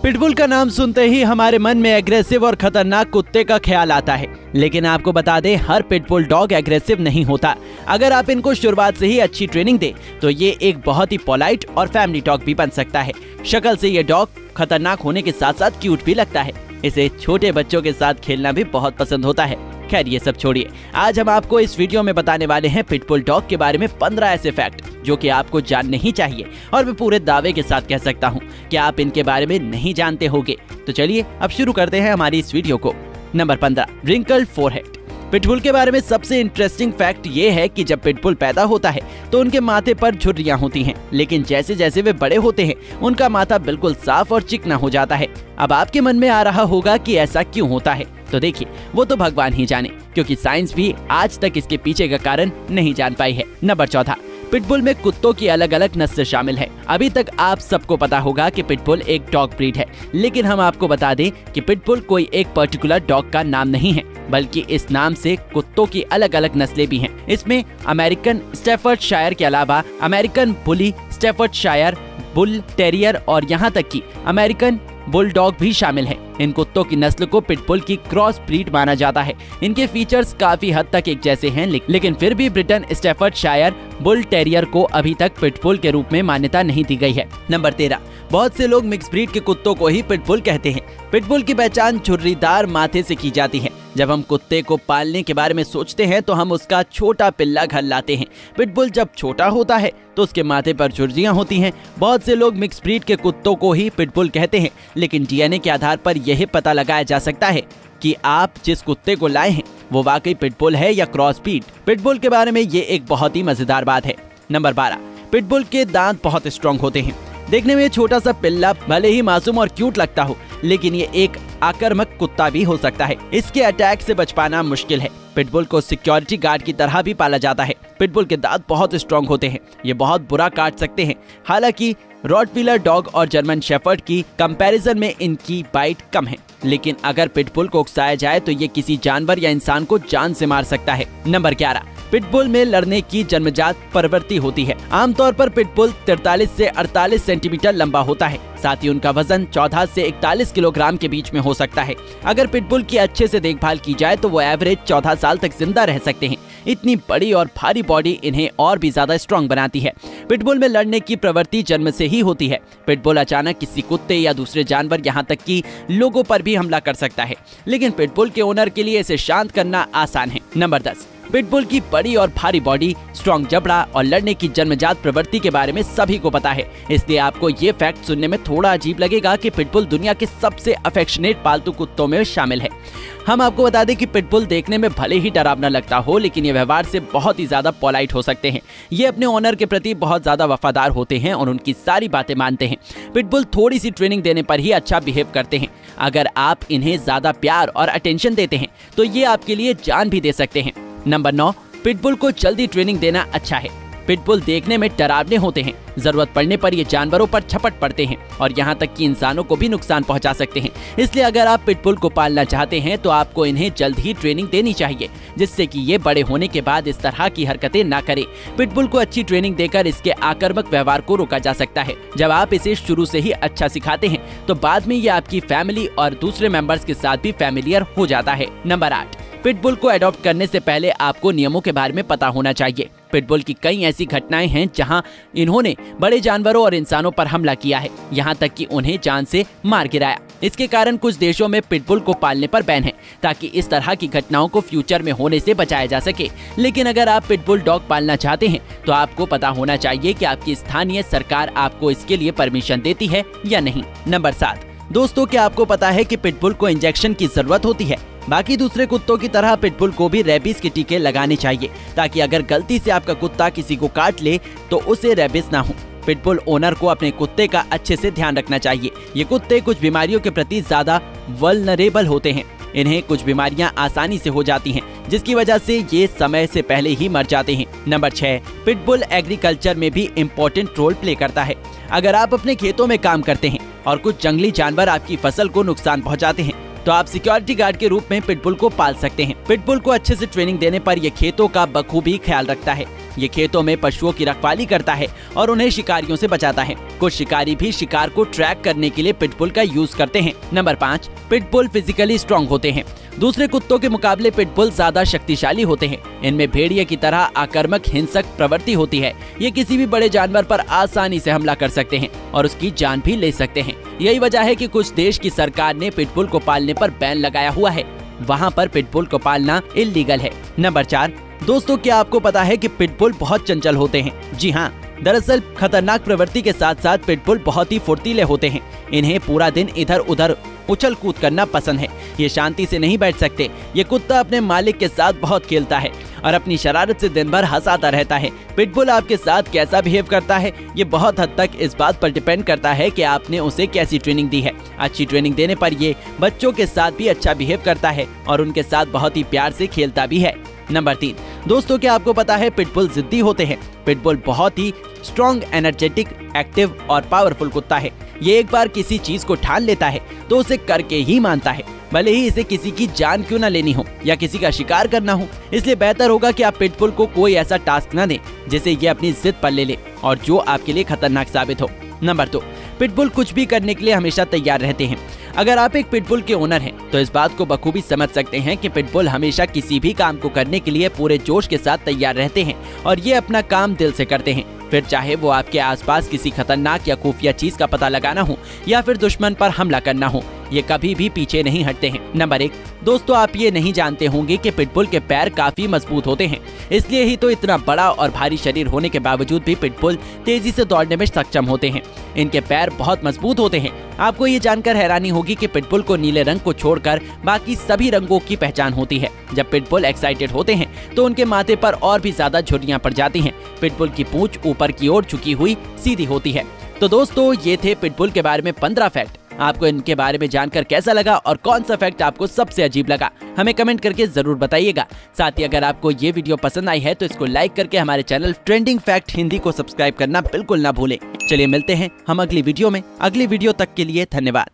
Pitbull का नाम सुनते ही हमारे मन में एग्रेसिव और खतरनाक कुत्ते का ख्याल आता है, लेकिन आपको बता दें हर पिटबुल डॉग एग्रेसिव नहीं होता। अगर आप इनको शुरुआत से ही अच्छी ट्रेनिंग दें तो ये एक बहुत ही पोलाइट और फैमिली डॉग भी बन सकता है। शक्ल से ये डॉग खतरनाक होने के साथ साथ क्यूट भी लगता है। इसे छोटे बच्चों के साथ खेलना भी बहुत पसंद होता है। खैर ये सब छोड़िए, आज हम आपको इस वीडियो में बताने वाले हैं पिटबुल डॉग के बारे में 15 ऐसे फैक्ट जो कि आपको जानने ही चाहिए, और मैं पूरे दावे के साथ कह सकता हूं कि आप इनके बारे में नहीं जानते होंगे। तो चलिए अब शुरू करते हैं हमारी इस वीडियो को। Number 15, wrinkled forehead. पिटबुल के बारे में सबसे इंटरेस्टिंग फैक्ट ये है कि जब पिटबुल पैदा होता है तो उनके माथे पर झुर्रियां होती हैं, लेकिन जैसे जैसे वे बड़े होते हैं उनका माथा बिल्कुल साफ और चिकना हो जाता है। अब आपके मन में आ रहा होगा कि ऐसा क्यों होता है, तो देखिए वो तो भगवान ही जाने, क्योंकि साइंस भी आज तक इसके पीछे का कारण नहीं जान पाई है। नंबर 14, पिटबुल में कुत्तों की अलग अलग नस्ल शामिल है। अभी तक आप सबको पता होगा कि पिटबुल एक डॉग ब्रीड है, लेकिन हम आपको बता दें कि पिटबुल कोई एक पर्टिकुलर डॉग का नाम नहीं है, बल्कि इस नाम से कुत्तों की अलग अलग नस्लें भी हैं। इसमें अमेरिकन स्टैफर्डशायर के अलावा अमेरिकन बुली, स्टैफर्डशायर बुल टेरियर और यहाँ तक कि अमेरिकन बुलडॉग भी शामिल है। इन कुत्तों की नस्ल को पिटबुल की क्रॉस ब्रीड माना जाता है। इनके फीचर्स काफी हद तक एक जैसे हैं, लेकिन फिर भी ब्रिटेन स्टैफर्डशायर बुल टेरियर को अभी तक पिटबुल के रूप में मान्यता नहीं दी गई है। नंबर 13, बहुत से लोग मिक्स ब्रीड के कुत्तों को ही पिटबुल कहते हैं। पिटबुल की पहचान झुर्रीदार माथे से की जाती है। जब हम कुत्ते को पालने के बारे में सोचते हैं तो हम उसका छोटा पिल्ला घर लाते हैं। पिटबुल जब छोटा होता है तो उसके माथे पर झुर्रियां होती हैं। बहुत से लोग मिक्स ब्रीड के कुत्तों को ही पिटबुल कहते हैं, लेकिन डीएनए के आधार पर यह पता लगाया जा सकता है कि आप जिस कुत्ते को लाए हैं वो वाकई पिटबुल है या क्रॉस ब्रीड। पिटबुल के बारे में ये एक बहुत ही मजेदार बात है। नंबर 12, पिटबुल के दांत बहुत स्ट्रॉन्ग होते हैं। देखने में छोटा सा पिल्ला भले ही मासूम और क्यूट लगता हो, लेकिन ये एक आक्रामक कुत्ता भी हो सकता है। इसके अटैक से बच पाना मुश्किल है। पिटबुल को सिक्योरिटी गार्ड की तरह भी पाला जाता है। पिटबुल के दांत बहुत स्ट्रॉन्ग होते हैं, ये बहुत बुरा काट सकते हैं। हालांकि रॉटवीलर डॉग और जर्मन शेफर्ड की कंपैरिजन में इनकी बाइट कम है, लेकिन अगर पिटबुल को उकसाया जाए तो ये किसी जानवर या इंसान को जान से मार सकता है। नंबर 11, पिटबुल में लड़ने की जन्मजात प्रवृत्ति होती है। आमतौर पर पिटबुल 43 से 48 सेंटीमीटर लंबा होता है। साथ ही उनका वजन 14 से 41 किलोग्राम के बीच में हो सकता है। अगर पिटबुल की अच्छे से देखभाल की जाए तो वो एवरेज 14 साल तक जिंदा रह सकते हैं। इतनी बड़ी और भारी बॉडी इन्हें और भी ज्यादा स्ट्रॉन्ग बनाती है। पिटबुल में लड़ने की प्रवृत्ति जन्म से ही होती है। पिटबुल अचानक किसी कुत्ते या दूसरे जानवर, यहाँ तक कि लोगों पर भी हमला कर सकता है, लेकिन पिटबुल के ओनर के लिए इसे शांत करना आसान है। नंबर 10, पिटबुल की बड़ी और भारी बॉडी, स्ट्रॉन्ग जबड़ा और लड़ने की जन्मजात प्रवृत्ति के बारे में सभी को पता है। इसलिए आपको ये फैक्ट सुनने में थोड़ा अजीब लगेगा कि पिटबुल दुनिया के सबसे अफेक्शनेट पालतू कुत्तों में शामिल है। हम आपको बता दें कि पिटबुल देखने में भले ही डरावना लगता हो, लेकिन ये व्यवहार से बहुत ही ज्यादा पोलाइट हो सकते हैं। ये अपने ओनर के प्रति बहुत ज्यादा वफादार होते हैं और उनकी सारी बातें मानते हैं। पिटबुल थोड़ी सी ट्रेनिंग देने पर ही अच्छा बिहेव करते हैं। अगर आप इन्हें ज्यादा प्यार और अटेंशन देते हैं तो ये आपके लिए जान भी दे सकते हैं। नंबर 9, पिटबुल को जल्दी ट्रेनिंग देना अच्छा है। पिटबुल देखने में डरावने होते हैं। जरूरत पड़ने पर ये जानवरों पर झपट पड़ते हैं और यहाँ तक कि इंसानों को भी नुकसान पहुँचा सकते हैं। इसलिए अगर आप पिटबुल को पालना चाहते हैं तो आपको इन्हें जल्द ही ट्रेनिंग देनी चाहिए, जिससे कि ये बड़े होने के बाद इस तरह की हरकतें ना करें। पिटबुल को अच्छी ट्रेनिंग देकर इसके आक्रामक व्यवहार को रोका जा सकता है। जब आप इसे शुरू से ही अच्छा सिखाते हैं तो बाद में ये आपकी फैमिली और दूसरे मेंबर्स के साथ भी फैमिलियर हो जाता है। नंबर 8, पिटबुल को अडॉप्ट करने से पहले आपको नियमों के बारे में पता होना चाहिए। पिटबुल की कई ऐसी घटनाएं हैं जहां इन्होंने बड़े जानवरों और इंसानों पर हमला किया है, यहां तक कि उन्हें जान से मार गिराया। इसके कारण कुछ देशों में पिटबुल को पालने पर बैन है, ताकि इस तरह की घटनाओं को फ्यूचर में होने से बचाया जा सके। लेकिन अगर आप पिटबुल डॉग पालना चाहते हैं तो आपको पता होना चाहिए कि आपकी स्थानीय सरकार आपको इसके लिए परमिशन देती है या नहीं। नंबर 7, दोस्तों क्या आपको पता है कि पिटबुल को इंजेक्शन की जरूरत होती है? बाकी दूसरे कुत्तों की तरह पिटबुल को भी रेबीज के टीके लगाने चाहिए, ताकि अगर गलती से आपका कुत्ता किसी को काट ले तो उसे रेबीज ना हो। पिटबुल ओनर को अपने कुत्ते का अच्छे से ध्यान रखना चाहिए। ये कुत्ते कुछ बीमारियों के प्रति ज्यादा वल्नरेबल होते हैं। इन्हें कुछ बीमारियां आसानी से हो जाती हैं, जिसकी वजह से ये समय से पहले ही मर जाते हैं। नंबर 6, पिटबुल एग्रीकल्चर में भी इम्पोर्टेंट रोल प्ले करता है। अगर आप अपने खेतों में काम करते हैं और कुछ जंगली जानवर आपकी फसल को नुकसान पहुंचाते हैं तो आप सिक्योरिटी गार्ड के रूप में पिटबुल को पाल सकते हैं। पिटबुल को अच्छे से ट्रेनिंग देने पर यह खेतों का बखूबी ख्याल रखता है। ये खेतों में पशुओं की रखवाली करता है और उन्हें शिकारियों से बचाता है। कुछ शिकारी भी शिकार को ट्रैक करने के लिए पिटबुल का यूज करते हैं। नंबर 5, पिटबुल फिजिकली स्ट्रॉन्ग होते हैं। दूसरे कुत्तों के मुकाबले पिटबुल ज्यादा शक्तिशाली होते हैं। इनमें भेड़िए की तरह आक्रामक हिंसक प्रवृत्ति होती है। ये किसी भी बड़े जानवर पर आसानी से हमला कर सकते हैं और उसकी जान भी ले सकते हैं। यही वजह है कि कुछ देश की सरकार ने पिटबुल को पालने पर बैन लगाया हुआ है। वहाँ पर पिटबुल को पालना इल्लीगल है। नंबर 4, दोस्तों क्या आपको पता है कि पिटबुल बहुत चंचल होते हैं? जी हाँ, दरअसल खतरनाक प्रवृत्ति के साथ साथ पिटबुल बहुत ही फुर्तीले होते हैं। इन्हें पूरा दिन इधर उधर उछल कूद करना पसंद है। ये शांति से नहीं बैठ सकते। ये कुत्ता अपने मालिक के साथ बहुत खेलता है और अपनी शरारत से दिन भर हंसाता रहता है। पिटबुल आपके साथ कैसा बिहेव करता है ये बहुत हद तक इस बात पर डिपेंड करता है कि आपने उसे कैसी ट्रेनिंग दी है। अच्छी ट्रेनिंग देने पर ये बच्चों के साथ भी अच्छा बिहेव करता है और उनके साथ बहुत ही प्यार से खेलता भी है। नंबर 3, दोस्तों क्या आपको पता है पिटबुल जिद्दी होते हैं? पिटबुल बहुत ही स्ट्रॉन्ग, एनर्जेटिक, एक्टिव और पावरफुल कुत्ता है। ये एक बार किसी चीज को ठान लेता है तो उसे करके ही मानता है, भले ही इसे किसी की जान क्यों न लेनी हो या किसी का शिकार करना हो। इसलिए बेहतर होगा कि आप पिटबुल को कोई ऐसा टास्क न दें जिसे ये अपनी जिद पर ले ले और जो आपके लिए खतरनाक साबित हो। नंबर 2, पिटबुल कुछ भी करने के लिए हमेशा तैयार रहते हैं। अगर आप एक पिटबुल के ओनर हैं तो इस बात को बखूबी समझ सकते हैं कि पिटबुल हमेशा किसी भी काम को करने के लिए पूरे जोश के साथ तैयार रहते हैं और ये अपना काम दिल से करते हैं। फिर चाहे वो आपके आसपास किसी खतरनाक या खुफिया चीज का पता लगाना हो या फिर दुश्मन पर हमला करना हो, ये कभी भी पीछे नहीं हटते हैं। नंबर 1, दोस्तों आप ये नहीं जानते होंगे कि पिटबुल के पैर काफी मजबूत होते हैं। इसलिए ही तो इतना बड़ा और भारी शरीर होने के बावजूद भी पिटबुल तेजी से दौड़ने में सक्षम होते हैं। इनके पैर बहुत मजबूत होते हैं। आपको ये जानकर हैरानी होगी कि पिटबुल को नीले रंग को छोड़कर बाकी सभी रंगों की पहचान होती है। जब पिटबुल एक्साइटेड होते हैं तो उनके माथे पर और भी ज्यादा झुर्रियां पड़ जाती हैं। पिटबुल की पूंछ ऊपर की ओर झुकी हुई सीधी होती है। तो दोस्तों ये थे पिटबुल के बारे में 15 फैक्ट। आपको इनके बारे में जानकर कैसा लगा और कौन सा फैक्ट आपको सबसे अजीब लगा, हमें कमेंट करके जरूर बताइएगा। साथ ही अगर आपको ये वीडियो पसंद आई है तो इसको लाइक करके हमारे चैनल ट्रेंडिंग फैक्ट हिंदी को सब्सक्राइब करना बिल्कुल ना भूलें। चलिए मिलते हैं हम अगली वीडियो में। अगली वीडियो तक के लिए धन्यवाद।